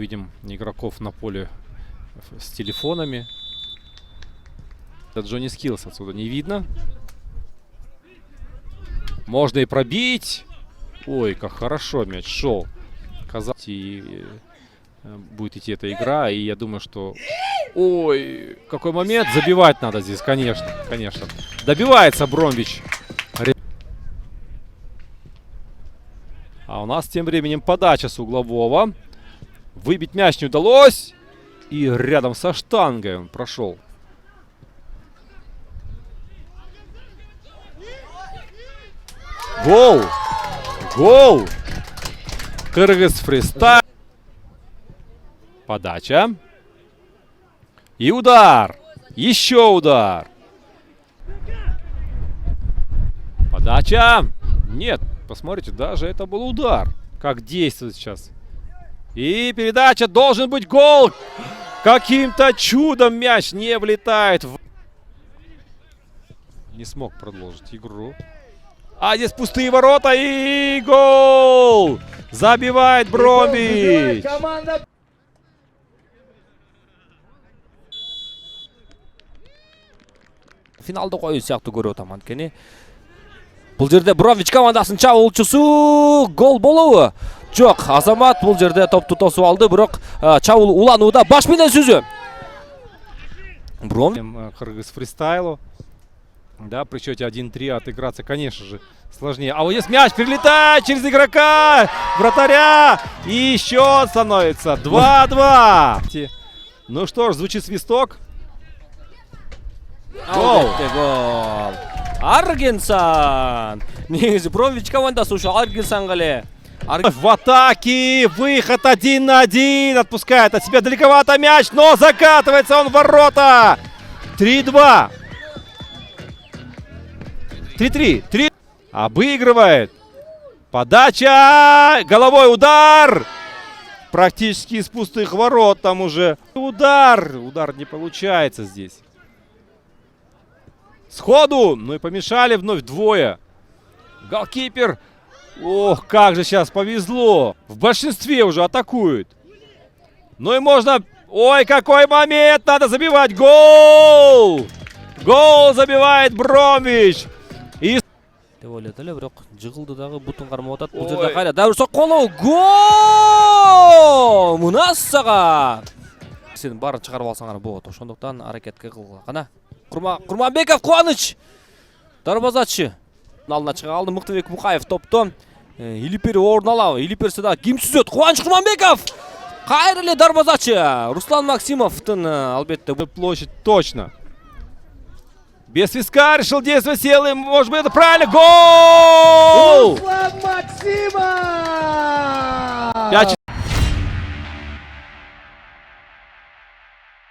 видим игроков на поле с телефонами. Это Джонни Скиллс отсюда не видно. Можно и пробить. Ой, как хорошо мяч шел. Казалось, и будет идти эта игра. И я думаю, что... Ой, какой момент. Забивать надо здесь, конечно. Конечно. Добивается Бромвич. А у нас тем временем подача с углового. Выбить мяч не удалось. И рядом со штангой он прошел. Гол! Гол! Кыргыз фристайл. Подача. И удар. Еще удар. Подача. Нет, посмотрите, даже это был удар. Как действует сейчас. И передача, должен быть гол. Каким-то чудом мяч не влетает. Не смог продолжить игру. А здесь пустые ворота и гол! Забивает Бромвич. Финалда қою сияқты көріп отырмын анткени. Бұл жерде Бромвич командасының чабуылшысы гол болуы жоқ. Азамат бұл жерде топты тосып алды, бірақ чабуыл уланууда баш менен сөзі. Кыргыз фристайлу. Да, при счете 1-3 отыграться, конечно же, сложнее. А вот здесь мяч перелетает через игрока, вратаря. И счет становится 2-2. Ну что ж, звучит свисток. Гол! Гол! Аргенсан! Негізі Бромвич командасы ушу Аргенсанға эле. В атаке! Выход 1 на 1. Отпускает от себя далековато мяч, но закатывается он в ворота. 3-2. 3-3. Обыгрывает. Подача. Головой удар. Практически из пустых ворот там уже. Удар. Удар не получается здесь. Сходу. Ну и помешали вновь двое. Голкипер. Ох, как же сейчас повезло. В большинстве уже атакуют. Ну и можно... Ой, какой момент. Надо забивать. Гол. Гол забивает Бромвич. Деп ойлады эле, бирок жыгылды дагы бутун кармап атат. Бул жерде кайра дабыр сокколу. Гол! Мунассага. Сен барын чыгарып алсаң гана болот. Ошондуктан аракетке кылгыла. Кана. Курманбеков Кубаныч. Дарбазачы. Алдына чыга алды Мыктыбек Мукаев топтон. Илипер орун алабы. Илиперсе да ким сүзөт? Кубаныч Курманбеков. Кайра эле дарбазачы. Руслан Максимовтун албетте Площадь точно. Без свистка решил действовать силой. Может быть, это правильно. Гол! Руслан Максимов!